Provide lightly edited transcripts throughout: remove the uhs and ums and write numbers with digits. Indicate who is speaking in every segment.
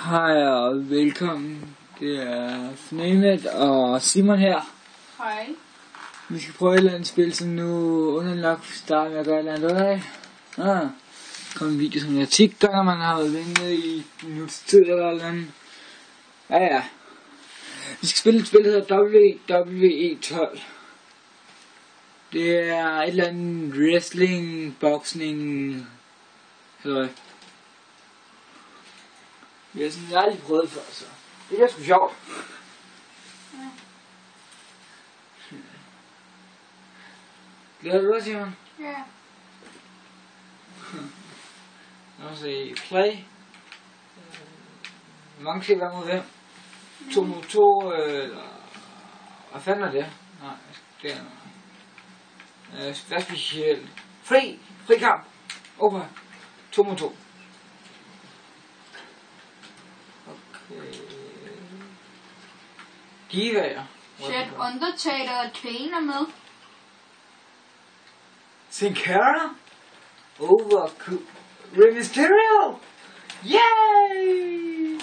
Speaker 1: Hej og velkommen. Det er Fnemet og Simon her.
Speaker 2: Hej.
Speaker 1: Vi skal prøve et eller andet spil, som nu underlagt starter med at gøre et eller andet af. Kom en video, som jeg tit gør, når man har været ventet i en minuts tid eller et eller andet. Ja. Vi skal spille et spil, der hedder WWE12. Det er et eller andet wrestling, boxing, halløj. Vi har sådan aldrig prøvet før, så det er sgu sjovt.
Speaker 2: Ja.
Speaker 1: Glæder du dig, Simon?
Speaker 2: Ja.
Speaker 1: Lad os se. Play. Hvor mange skal være mod hvem? 2 mod 2, hvad fanden er det? Nej, det er noget. Hvad specielt? Fri kamp. Okay. 2 mod 2. Okay. Divaer.
Speaker 2: Shit, Undertaker og Kane er med.
Speaker 1: Sin Cara. Overcool. Rey Mysterio. Yay!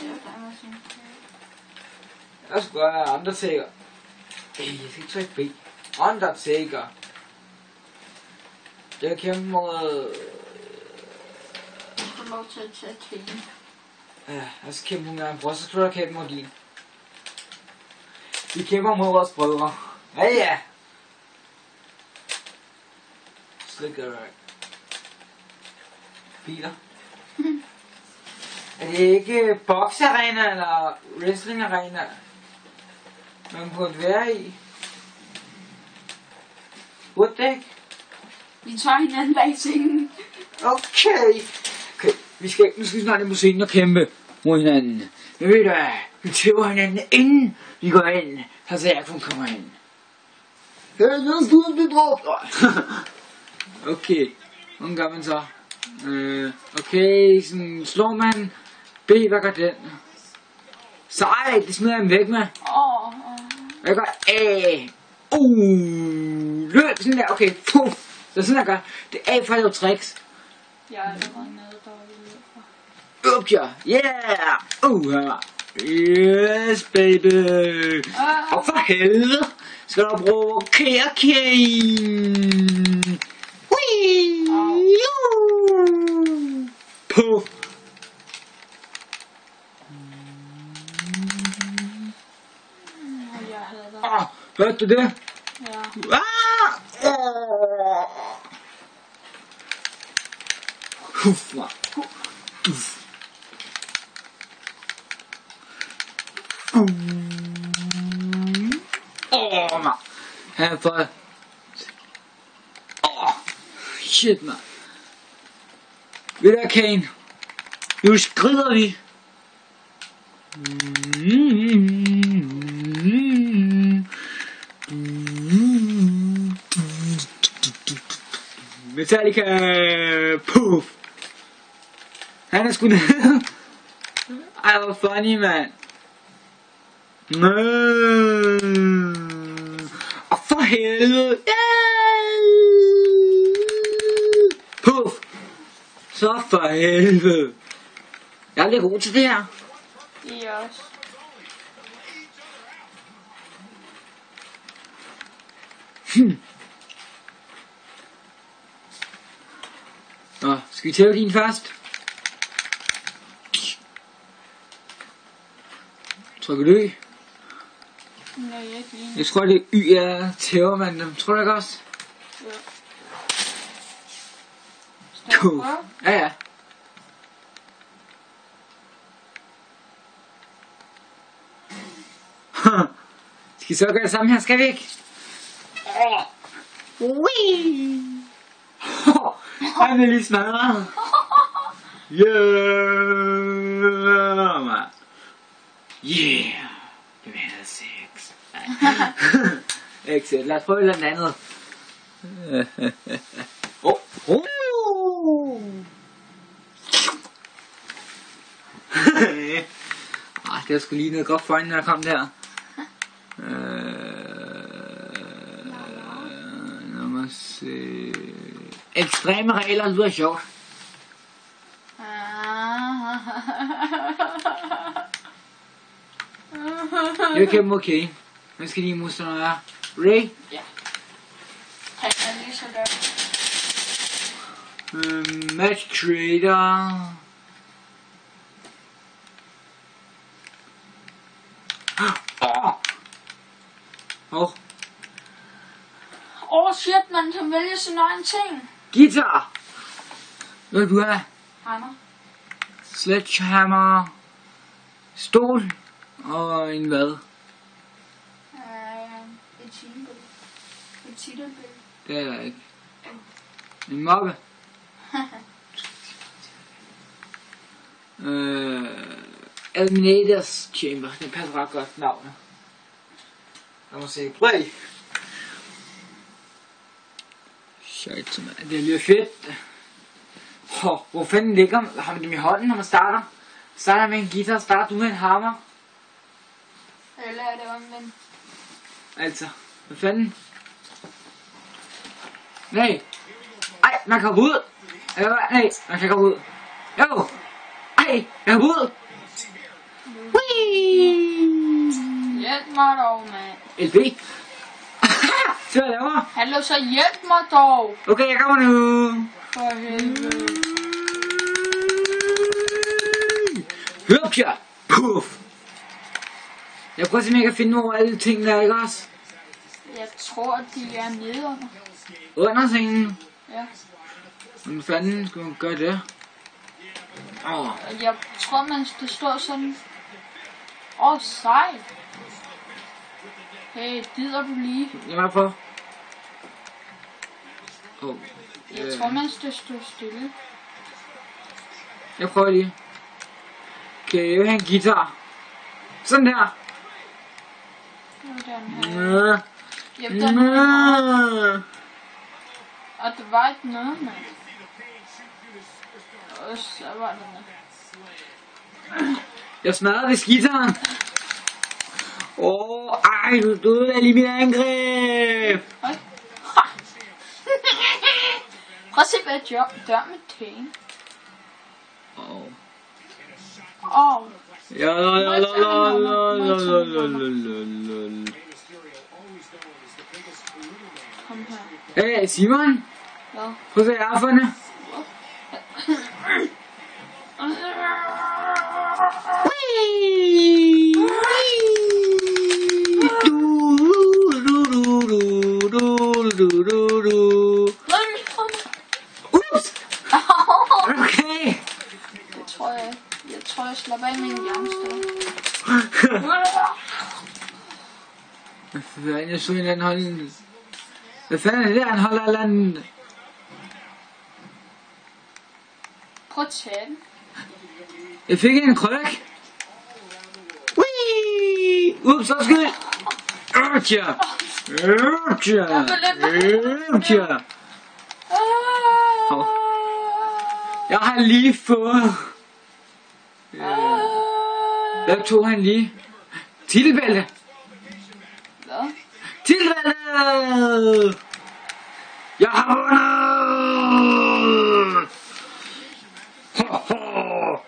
Speaker 2: Det var fandme Sin Cara.
Speaker 1: Jeg skal gøre Undertaker. Jeg skal ikke trykke B. Undertaker. Jeg kæmper mod...
Speaker 2: Du får lov til at tage Kane.
Speaker 1: Ja, jeg skal kæmpe med min bror, så skal du kæmpe mod din. Vi kæmper mod vores brødre. Ja. Slikker biler. Er det ikke boxarena eller wrestlingarena, man burde være i? Burde det ikke?
Speaker 2: Vi tager hinanden bag scenen.
Speaker 1: Okay, nu skal vi snart ind på scenen og kæmpe mod hinanden. Men ved du hvad, vi tæver hinanden inden vi går ind, så jeg kun kommer ind. Jeg skal blive dråbt. Okay, hvordan gør man så? Okay, sådan slår man B, hvad gør den? Sej, det smider jeg dem væk med. Jeg gør A. Løb sådan der, okay, puff. Så sådan jeg gør. Det er A for at lave tricks.
Speaker 2: Jeg er allerede nede, der var lige
Speaker 1: Up ja, yeah. Yes baby. Og for helvede skal du bruge Kane. Puff.
Speaker 2: Jeg hader.
Speaker 1: Hørte du det?
Speaker 2: Ja.
Speaker 1: Huff, man. Man. Han får... Shit, man. Ved du, Kane? Nu skrider vi. Metallica. Puff. Han er sgu nede. Ej, hvor funny, man. Og for helvede. Puff. Så for helvede. Jeg er lidt god til det her.
Speaker 2: Det er også.
Speaker 1: Nå, skal vi tæve din først? Trykker du Y?
Speaker 2: Nej, ikke lige.
Speaker 1: Jeg tror det Y er tæver man dem. Tror du ikke også?
Speaker 2: Ja.
Speaker 1: Cool. Ja. Skal vi så gøre det samme her, skal vi ikke? Han er lige smadret. Yeah, man. Yeah. Jeg vil have sex. Exit. Lad os prøve et eller andet. Det var sgu lige noget godt for øjnene, når jeg kom der. Lad mig se. Ekstreme regler lyder sjovt. Jeg kæmper mod Kane. Hvem skal de modstandere være? Ray?
Speaker 2: Ja. Han er lige så godt.
Speaker 1: Match Trader.
Speaker 2: Shit, man kan vælge sin egen ting.
Speaker 1: Guitar. Hvad vil du have?
Speaker 2: Hammer.
Speaker 1: Sledgehammer. Stol. Og en hvad?
Speaker 2: Et titelbæl. Et titelbæl.
Speaker 1: Det er der ikke. En moppe. Eliminators Chamber. Det passer ret godt navnet. Lad mig se. Play. Shit, man. Det bliver fedt. Hvor fanden ligger har man dem i hånden, når man starter? Starter med en guitar, starter du med en hammer?
Speaker 2: Eller er det omvendt?
Speaker 1: Altså, hvad fanden? Nej. Ej, man kan gå ud. Nej, man kan gå ud. Jo. Ej, jeg kan gå ud. Whee!
Speaker 2: Hjælp mig dog, mand.
Speaker 1: LB. Så jeg laver.
Speaker 2: Hallo, så hjælp mig dog.
Speaker 1: Okay, jeg kommer nu.
Speaker 2: For helvede.
Speaker 1: Hørp jer. Puff. Jeg prøver simpelthen ikke at finde over alle ting der, ikke også?
Speaker 2: Jeg tror, at de er nede under.
Speaker 1: Under sengen.
Speaker 2: Ja.
Speaker 1: Hvordan fanden skal man gøre det?
Speaker 2: Jeg tror, man skal stå sådan. Sej. Hey, gider du lige?
Speaker 1: Jeg var på.
Speaker 2: Jeg tror, man skal stå stille.
Speaker 1: Jeg prøver lige. Okay, jeg vil have en guitar. Sådan der.
Speaker 2: Og det var ikke noget, mand. Og så var det noget.
Speaker 1: Jeg smadrede vist guitaren. Ej, du døde af lige mit angreb.
Speaker 2: Prøv at se, hvad jeg dør med Kane. Kom her.
Speaker 1: Hey, Simon.
Speaker 2: Ja.
Speaker 1: Prøv at se afferne. Ups. Okay.
Speaker 2: Jeg tror, jeg slapper af med en jernstød.
Speaker 1: Hvad fanden, jeg så en eller anden holde. Hvad fanden er det der, han holder eller anden?
Speaker 2: Prøv at tage den.
Speaker 1: Jeg fik en kryk. Whee! Ups, undskyld. Jeg har lige fået. Hvad tog han lige? Titelbælte.
Speaker 2: Hvad?
Speaker 1: Titelbælte! Jeg har vundet!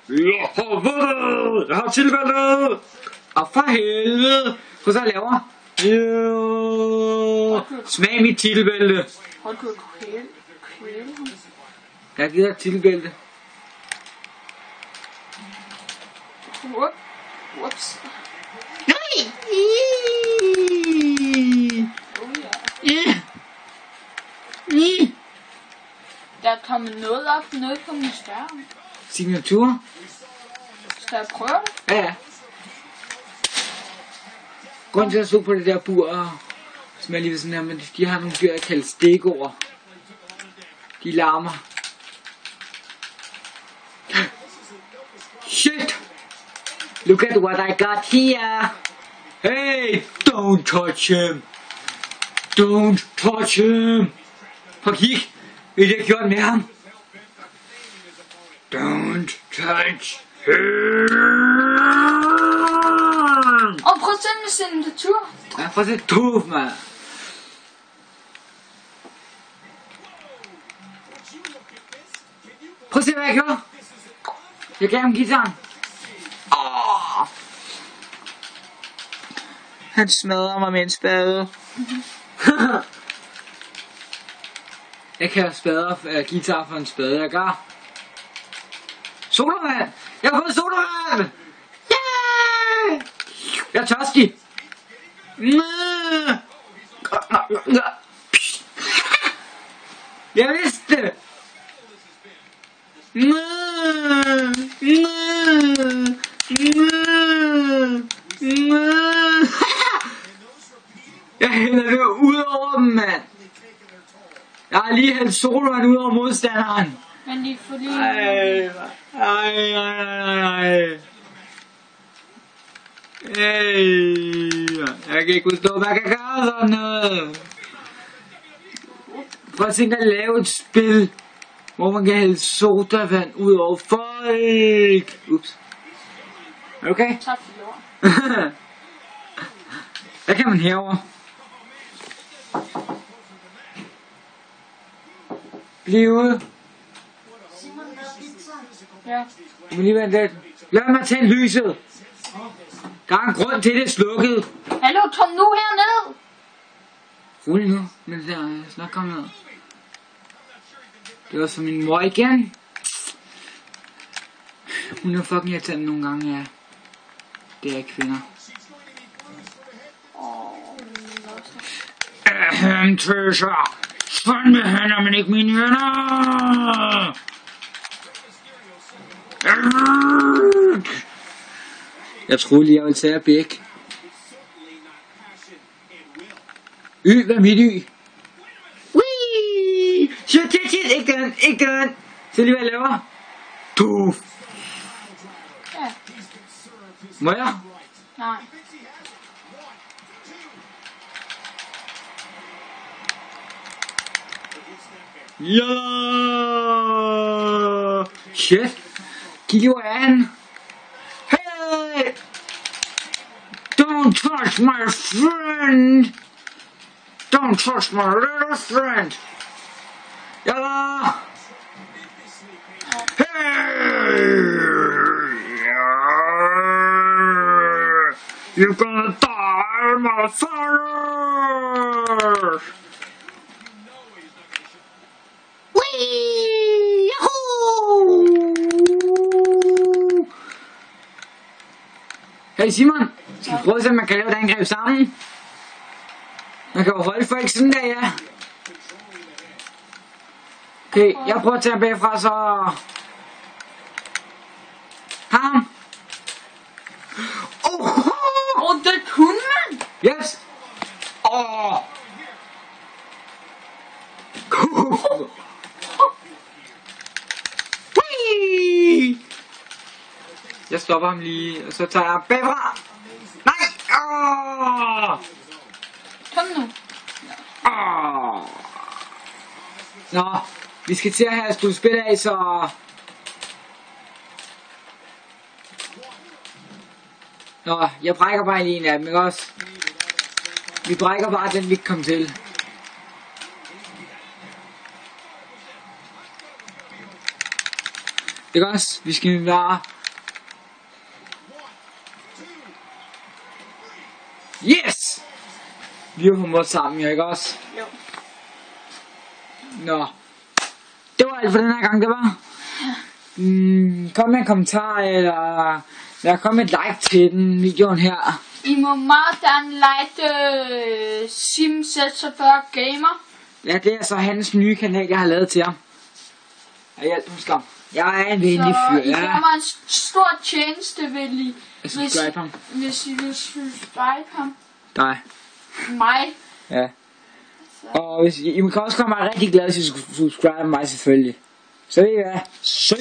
Speaker 1: Jeg har vundet! Jeg har titelbælte! Og for helvede! Prøv så at lave. Smag mit titelbælte.
Speaker 2: Har du kvæle ham?
Speaker 1: Jeg har givet dig et titelbælte.
Speaker 2: Whoops.
Speaker 1: Nej!
Speaker 2: Der er kommet noget op, noget på min skærm.
Speaker 1: Signatur?
Speaker 2: Skal jeg prøve det?
Speaker 1: Ja. Grunden til at stå på det der bur, som jeg lige ved sådan her, men de har nogle dyr, der kaldes stikord. De larmer. Shit! Look at what I got here! Hey! Don't touch him! Don't touch him! Prøv at kigge! Hvad har jeg gjort med ham? Don't touch him!
Speaker 2: Prøv at se med signatur.
Speaker 1: Ja, prøv at se tuf, mand! Prøv at se, hvad jeg gjorde! Jeg gav ham guitaren. Han smadrer mig med en spade. Jeg kan spadre guitar for en spade, jeg gør. Sodavand! Jeg har fået sodavand! Yeah! Jeg er tørstig. Jeg vidste det. Jeg hælder det ud over dem, mand. Jeg har lige hældt sodavand ud over modstanderen.
Speaker 2: Men de får lige...
Speaker 1: Jeg kan ikke forstå, hvad jeg kan gøre sådan noget. Prøv at tænke at lave et spil, hvor man kan hælde sodavand ud over folk. Ups. Er du okay?
Speaker 2: Tak for lort.
Speaker 1: Hvad kan man herover? Bliv ude.
Speaker 2: Ja.
Speaker 1: Du må lige vente lidt. Lad mig tænde lyset. Der er en grund til, det er slukket.
Speaker 2: Hallo, Tom, nu herned!
Speaker 1: Rolig nu, men jeg snart kommer ned. Det var så min mor igen. Hun er fucking irriterende nogle gange, ja. Det er kvinder. Tøser. Fandme han er, men ikke mine venner. Jeg troede lige, jeg ville tage Bæk. Hvad er mit y? Wii! Shit, ikke den. Se lige, hvad jeg laver. Puff.
Speaker 2: Ja.
Speaker 1: Må jeg?
Speaker 2: Nej.
Speaker 1: Ja! Shit! Kig lige, hvor er han? Hey! Don't touch my friend! Don't touch my little friend! Ja! Hey! You're gonna die, motherfucker! Hey Simon, skal vi prøve at se, om man kan lave et angreb sammen? Man kan jo holde folk sådan der, ja. Okay, jeg prøver at tage ham bagfra, så... Ham!
Speaker 2: Det kunne man!
Speaker 1: Yes! Jeg stopper ham lige, og så tager jeg ham bagfra. Nej!
Speaker 2: Kom nu.
Speaker 1: Nå, vi skal til at have et spil af, så... Nå, jeg brækker bare en af dem, ikke også? Vi brækker bare den, vi ikke kom til. Ikke også? Vi skal bare... Yes! Vi er på måde sammen, ikke også?
Speaker 2: Jo.
Speaker 1: Nå. Det var alt for den her gang, det var. Kom med en kommentar, eller lad komme et like til den videoen her.
Speaker 2: I må meget gerne like Sim46 Gamer.
Speaker 1: Ja, det er så hans nye kanal, jeg har lavet til ham. Og hjælp ham skam. Jeg er en venlig fyr,
Speaker 2: så I får mig en stor tjeneste, hvis I vil subscribe ham.
Speaker 1: Nej.
Speaker 2: Mig.
Speaker 1: Ja. Og hvis I kan også komme mig rigtig glad, hvis I subscribe mig selvfølgelig. Så ved I hvad? Søg!